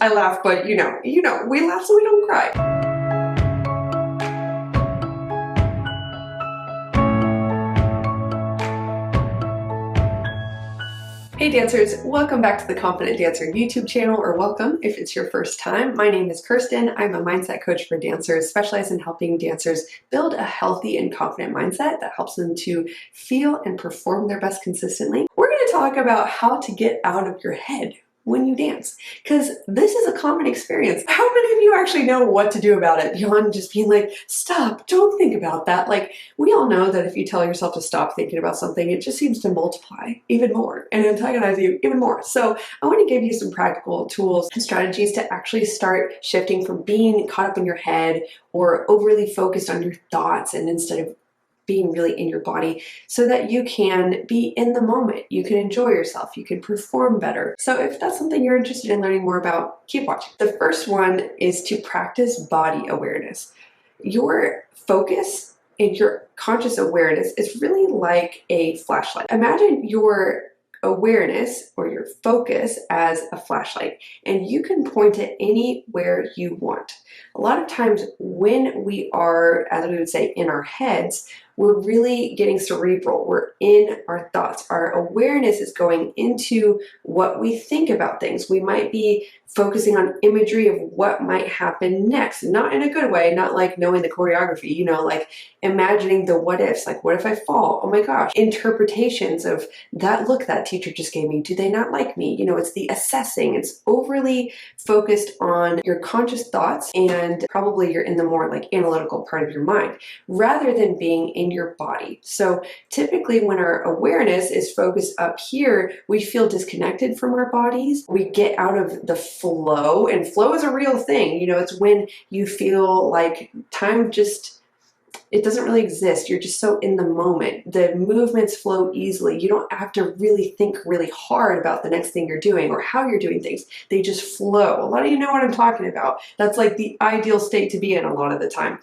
I laugh, but we laugh so we don't cry. Hey dancers, welcome back to the Confident Dancer YouTube channel, or welcome if it's your first time. My name is Kirsten. I'm a mindset coach for dancers, specialized in helping dancers build a healthy and confident mindset that helps them to feel and perform their best consistently. We're going to talk about how to get out of your head when you dance, because this is a common experience. How many of you actually know what to do about it beyond just being like, stop, don't think about that? Like, we all know that if you tell yourself to stop thinking about something, it just seems to multiply even more and antagonize you even more. So I want to give you some practical tools and strategies to actually start shifting from being caught up in your head or overly focused on your thoughts, and instead of being really in your body, so that you can be in the moment, you can enjoy yourself, you can perform better. So if that's something you're interested in learning more about, keep watching. The first one is to practice body awareness. Your focus and your conscious awareness is really like a flashlight. Imagine your awareness or your focus as a flashlight, and you can point it anywhere you want. A lot of times when we are, as we would say, in our heads, we're really getting cerebral. We're in our thoughts. Our awareness is going into what we think about things. We might be focusing on imagery of what might happen next, not in a good way, not like knowing the choreography, like imagining the what ifs, like what if I fall? Oh my gosh. Interpretations of that look that teacher just gave me. Do they not like me? It's the assessing. It's overly focused on your conscious thoughts, and probably you're in the more like analytical part of your mind rather than being in your body. So typically when our awareness is focused up here, we feel disconnected from our bodies. We get out of the flow, and flow is a real thing. It's when you feel like time it doesn't really exist. You're just so in the moment. The movements flow easily. You don't have to really think really hard about the next thing you're doing or how you're doing things. They just flow. A lot of you know what I'm talking about. That's like the ideal state to be in a lot of the time.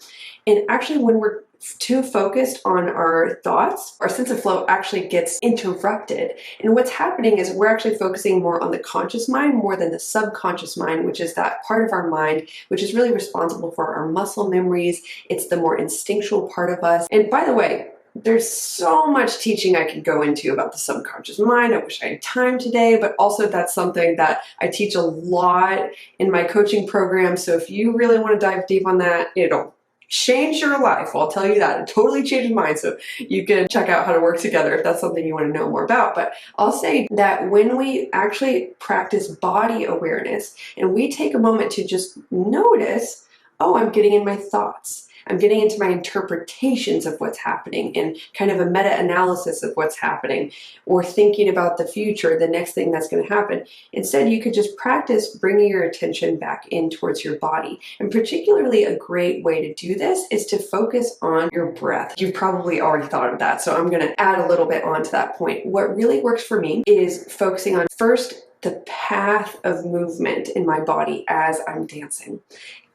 And actually when we're too focused on our thoughts, our sense of flow actually gets interrupted. And what's happening is we're actually focusing more on the conscious mind more than the subconscious mind, which is that part of our mind which is really responsible for our muscle memories. It's the more instinctual part of us. And by the way, there's so much teaching I could go into about the subconscious mind. I wish I had time today, but also that's something that I teach a lot in my coaching program. So if you really want to dive deep on that, it'll change your life. I'll tell you that. It totally changed mine. So you can check out how to work together if that's something you want to know more about. But I'll say that when we actually practice body awareness and we take a moment to just notice, oh, I'm getting in my thoughts. I'm getting into my interpretations of what's happening and kind of a meta-analysis of what's happening, or thinking about the future, the next thing that's going to happen. Instead, you could just practice bringing your attention back in towards your body. And particularly a great way to do this is to focus on your breath. You've probably already thought of that, so I'm going to add a little bit onto that point. What really works for me is focusing on first the path of movement in my body as I'm dancing.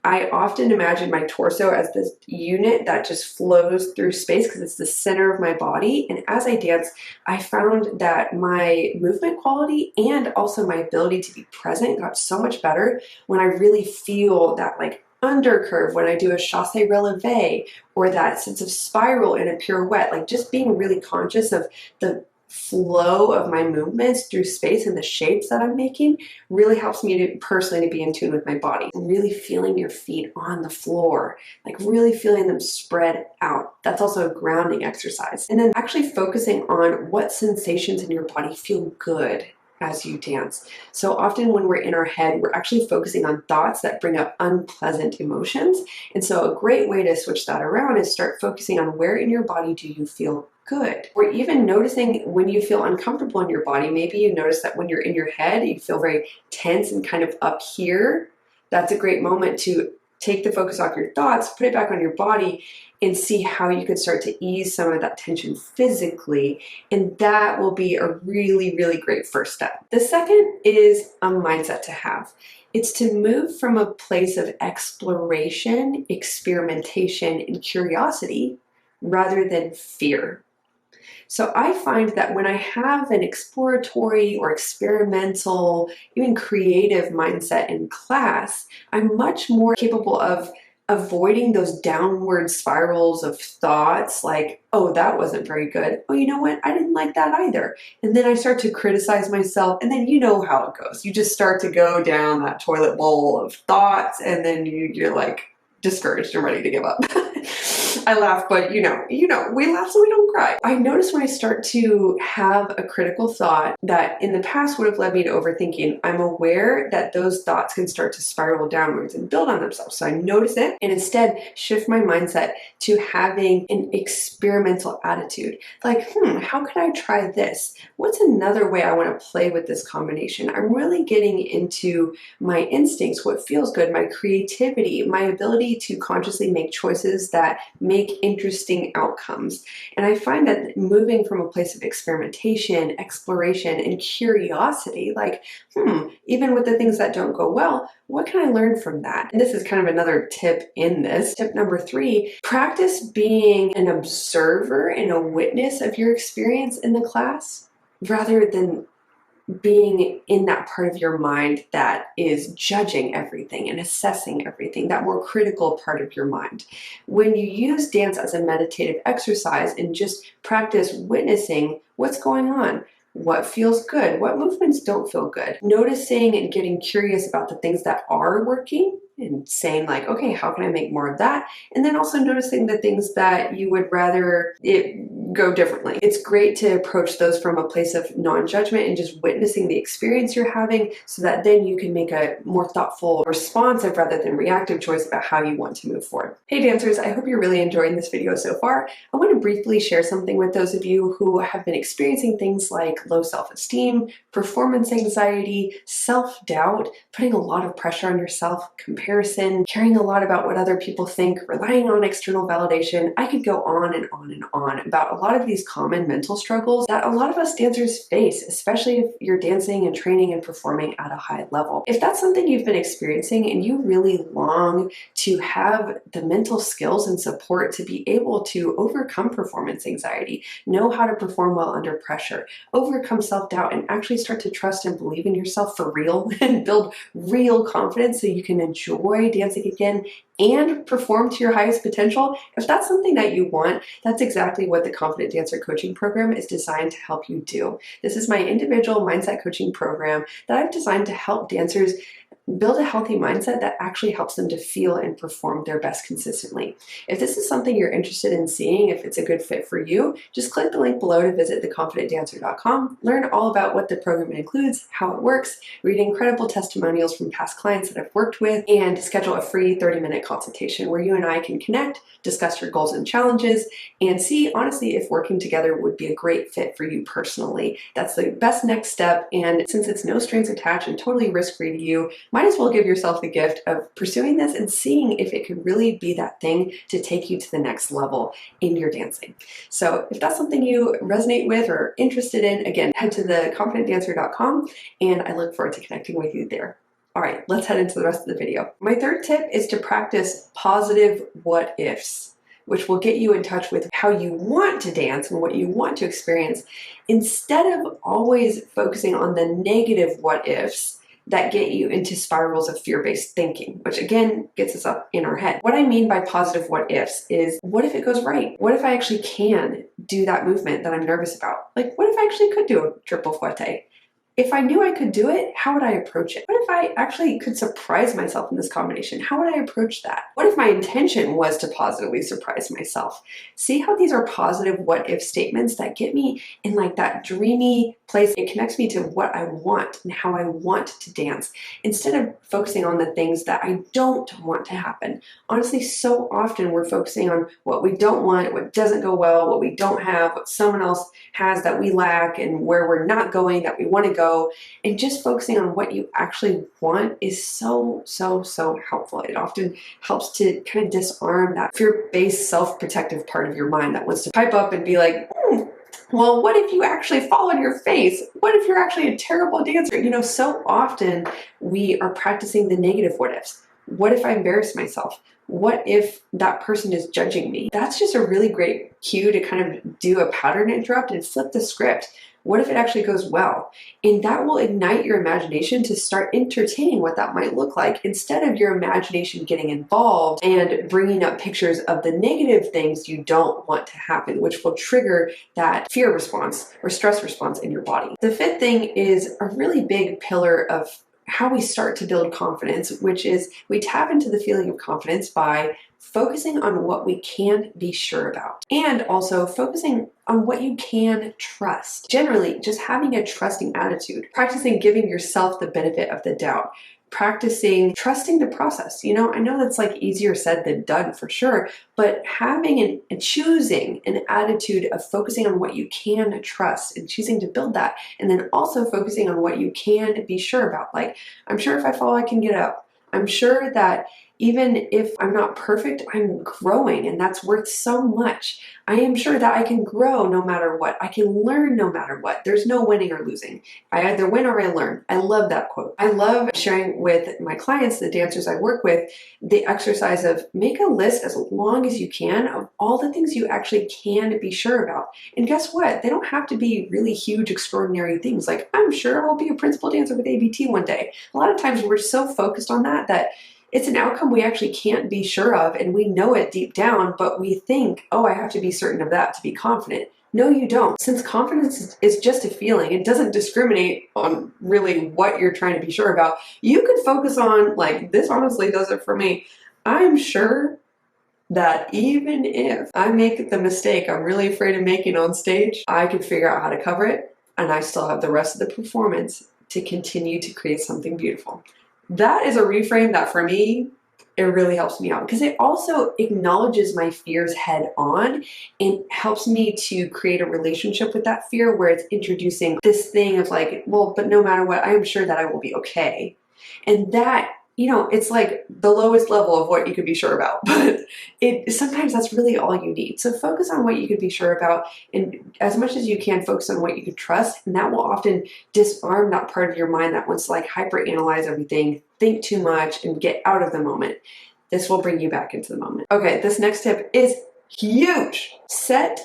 I often imagine my torso as this unit that just flows through space because it's the center of my body. And as I dance, I found that my movement quality and also my ability to be present got so much better when I really feel that like undercurve when I do a chasse releve, or that sense of spiral in a pirouette, like just being really conscious of the flow of my movements through space and the shapes that I'm making really helps me to personally to be in tune with my body. Really feeling your feet on the floor, like really feeling them spread out. That's also a grounding exercise. And then actually focusing on what sensations in your body feel good as you dance. So often when we're in our head, we're actually focusing on thoughts that bring up unpleasant emotions. And so a great way to switch that around is start focusing on where in your body do you feel good. Or even noticing when you feel uncomfortable in your body. Maybe you notice that when you're in your head, you feel very tense and kind of up here. That's a great moment to take the focus off your thoughts, put it back on your body, and see how you could start to ease some of that tension physically. And that will be a really, really great first step. The second is a mindset to have. It's to move from a place of exploration, experimentation, and curiosity rather than fear. So I find that when I have an exploratory or experimental, even creative mindset in class, I'm much more capable of avoiding those downward spirals of thoughts like, oh, that wasn't very good. Oh, you know what? I didn't like that either. And then I start to criticize myself, and then you know how it goes. You just start to go down that toilet bowl of thoughts, and then you're like discouraged and ready to give up. I laugh, but we laugh so we don't cry. I notice when I start to have a critical thought that in the past would have led me to overthinking, I'm aware that those thoughts can start to spiral downwards and build on themselves. So I notice it and instead shift my mindset to having an experimental attitude. Like, how could I try this? What's another way I want to play with this combination? I'm really getting into my instincts, what feels good, my creativity, my ability to consciously make choices that make interesting outcomes. And I find that moving from a place of experimentation, exploration, and curiosity, like, even with the things that don't go well, what can I learn from that? And this is kind of another tip in this. Tip number 3, practice being an observer and a witness of your experience in the class rather than being in that part of your mind that is judging everything and assessing everything, that more critical part of your mind. When you use dance as a meditative exercise and just practice witnessing what's going on, what feels good, what movements don't feel good, noticing and getting curious about the things that are working and saying like, okay, how can I make more of that? And then also noticing the things that you would rather it go differently. It's great to approach those from a place of non-judgment and just witnessing the experience you're having so that then you can make a more thoughtful, responsive rather than reactive choice about how you want to move forward. Hey dancers, I hope you're really enjoying this video so far. I want to briefly share something with those of you who have been experiencing things like low self-esteem, performance anxiety, self-doubt, putting a lot of pressure on yourself, comparison, caring a lot about what other people think, relying on external validation. I could go on and on and on about a lot of these common mental struggles that a lot of us dancers face, especially if you're dancing and training and performing at a high level. If that's something you've been experiencing and you really long to have the mental skills and support to be able to overcome performance anxiety, know how to perform well under pressure, overcome self-doubt, and actually start to trust and believe in yourself for real and build real confidence so you can enjoy dancing again and perform to your highest potential, if that's something that you want, that's exactly what the Confident Dancer Coaching Program is designed to help you do. This is my individual mindset coaching program that I've designed to help dancers build a healthy mindset that actually helps them to feel and perform their best consistently. If this is something you're interested in seeing, if it's a good fit for you, just click the link below to visit theconfidentdancer.com, learn all about what the program includes, how it works, read incredible testimonials from past clients that I've worked with, and schedule a free 30-minute consultation where you and I can connect, discuss your goals and challenges, and see honestly if working together would be a great fit for you personally. That's the best next step, and since it's no strings attached and totally risk-free to you, might as well give yourself the gift of pursuing this and seeing if it could really be that thing to take you to the next level in your dancing. So if that's something you resonate with or interested in, again, head to theconfidentdancer.com and I look forward to connecting with you there. All right, let's head into the rest of the video. My third tip is to practice positive what-ifs, which will get you in touch with how you want to dance and what you want to experience instead of always focusing on the negative what-ifs that get you into spirals of fear-based thinking, which again gets us up in our head. What I mean by positive what-ifs is, what if it goes right? What if I actually can do that movement that I'm nervous about? Like, what if I actually could do a triple fouette? If I knew I could do it, how would I approach it? What if I actually could surprise myself in this combination? How would I approach that? What if my intention was to positively surprise myself? See how these are positive what-if statements that get me in like that dreamy place. It connects me to what I want and how I want to dance instead of focusing on the things that I don't want to happen. Honestly, so often we're focusing on what we don't want, what doesn't go well, what we don't have, what someone else has that we lack, and where we're not going that we want to go. And just focusing on what you actually want is so helpful. It often helps to kind of disarm that fear-based self-protective part of your mind that wants to pipe up and be like, well, what if you actually fall on your face? What if you're actually a terrible dancer? You know, so often we are practicing the negative what-ifs. What if I embarrass myself? What if that person is judging me? That's just a really great cue to kind of do a pattern interrupt and flip the script. What if it actually goes well? And that will ignite your imagination to start entertaining what that might look like, instead of your imagination getting involved and bringing up pictures of the negative things you don't want to happen, which will trigger that fear response or stress response in your body. The fifth thing is a really big pillar of how we start to build confidence, which is we tap into the feeling of confidence by focusing on what we can be sure about, and also focusing on what you can trust. Generally, just having a trusting attitude, practicing giving yourself the benefit of the doubt, practicing trusting the process. I know that's like easier said than done for sure, but having and choosing an attitude of focusing on what you can trust and choosing to build that, and then also focusing on what you can be sure about. Like, I'm sure if I fall, I can get up. I'm sure that even if I'm not perfect, I'm growing, and that's worth so much. I am sure that I can grow no matter what. I can learn no matter what. There's no winning or losing. I either win or I learn. I love that quote. I love sharing with my clients, the dancers I work with, the exercise of make a list as long as you can of all the things you actually can be sure about. And guess what? They don't have to be really huge, extraordinary things. Like, I'm sure I'll be a principal dancer with ABT one day. A lot of times we're so focused on that it's an outcome we actually can't be sure of, and we know it deep down, but we think, oh, I have to be certain of that to be confident. No, you don't. Since confidence is just a feeling, it doesn't discriminate on really what you're trying to be sure about. You could focus on, like, this honestly does it for me. I'm sure that even if I make the mistake I'm really afraid of making on stage, I can figure out how to cover it, and I still have the rest of the performance to continue to create something beautiful. That is a reframe that for me, it really helps me out, because it also acknowledges my fears head on and helps me to create a relationship with that fear, where it's introducing this thing of like, well, but no matter what, I am sure that I will be okay. And that, it's like the lowest level of what you could be sure about, but sometimes that's really all you need. So focus on what you could be sure about, and as much as you can, focus on what you can trust, and that will often disarm that part of your mind that wants to like hyper-analyze everything, think too much, and get out of the moment. This will bring you back into the moment. Okay, this next tip is huge. Set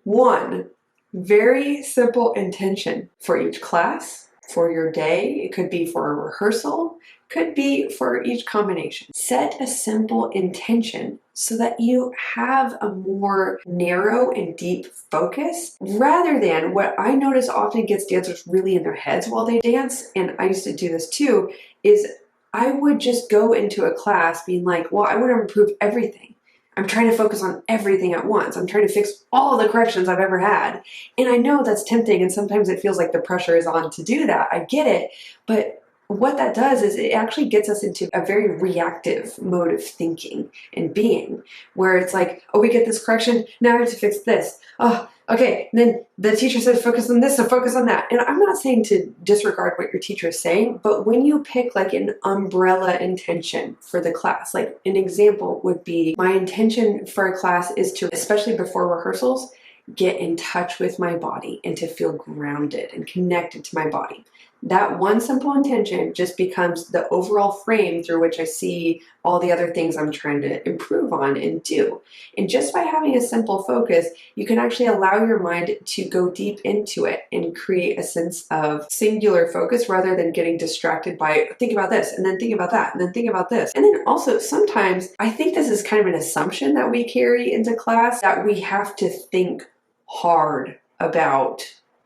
one very simple intention for each class, for your day. It could be for a rehearsal, could be for each combination. Set a simple intention so that you have a more narrow and deep focus, rather than what I notice often gets dancers really in their heads while they dance, and I used to do this too, is I would just go into a class being like, well, I want to improve everything. I'm trying to focus on everything at once. I'm trying to fix all the corrections I've ever had. And I know that's tempting, and sometimes it feels like the pressure is on to do that. I get it. But what that does is it actually gets us into a very reactive mode of thinking and being, where it's like, oh, we get this correction, now I have to fix this. Oh, okay, and then the teacher says focus on this, so focus on that. And I'm not saying to disregard what your teacher is saying, but when you pick like an umbrella intention for the class, like an example would be, my intention for a class is to, especially before rehearsals, get in touch with my body and to feel grounded and connected to my body. That one simple intention just becomes the overall frame through which I see all the other things I'm trying to improve on and do. And just by having a simple focus, you can actually allow your mind to go deep into it and create a sense of singular focus, rather than getting distracted by think about this and then think about that and then think about this. And then also sometimes I think this is kind of an assumption that we carry into class, that we have to think hard about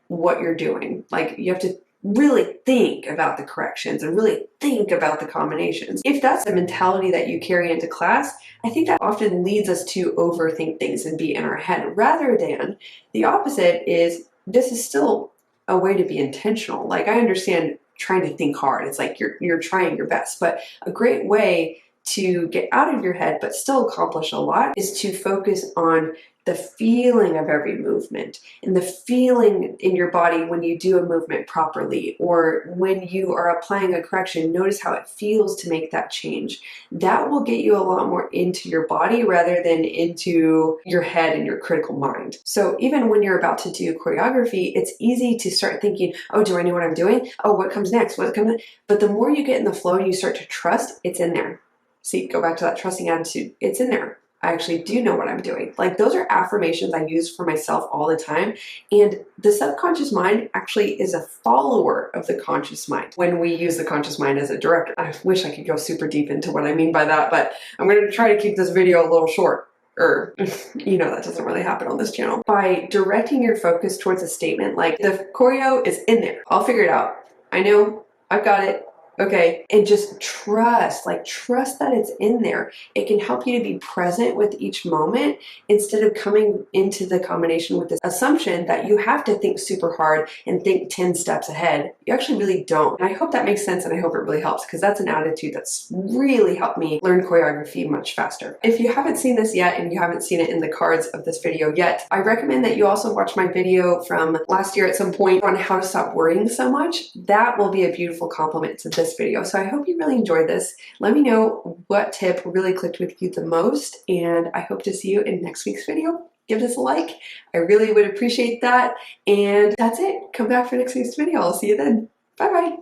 what you're doing. Like, you have to really think about the corrections and really think about the combinations. If that's the mentality that you carry into class, I think that often leads us to overthink things and be in our head, rather than the opposite is, this is still a way to be intentional. Like, I understand trying to think hard. It's like you're trying your best, but a great way to get out of your head but still accomplish a lot is to focus on the feeling of every movement, and the feeling in your body when you do a movement properly, or when you are applying a correction. Notice how it feels to make that change. That will get you a lot more into your body rather than into your head and your critical mind. So even when you're about to do choreography, it's easy to start thinking, oh, do I know what I'm doing? Oh, what comes next? What comes next? But the more you get in the flow and you start to trust, it's in there. See, go back to that trusting attitude. It's in there. I actually do know what I'm doing. Like, those are affirmations I use for myself all the time. And the subconscious mind actually is a follower of the conscious mind. When we use the conscious mind as a director, I wish I could go super deep into what I mean by that, but I'm going to try to keep this video a little short. Or, you know, that doesn't really happen on this channel. By directing your focus towards a statement like, the choreo is in there. I'll figure it out. I know, I've got it. Okay, and just trust that it's in there. It can help you to be present with each moment instead of coming into the combination with this assumption that you have to think super hard and think 10 steps ahead. You actually really don't. And I hope that makes sense, and I hope it really helps, because that's an attitude that's really helped me learn choreography much faster. If you haven't seen this yet and you haven't seen it in the cards of this video yet, I recommend that you also watch my video from last year at some point on how to stop worrying so much. That will be a beautiful complement to this video. So I hope you really enjoyed this. Let me know what tip really clicked with you the most, and I hope to see you in next week's video. Give this a like. I really would appreciate that. And that's it. Come back for next week's video. I'll see you then. Bye bye.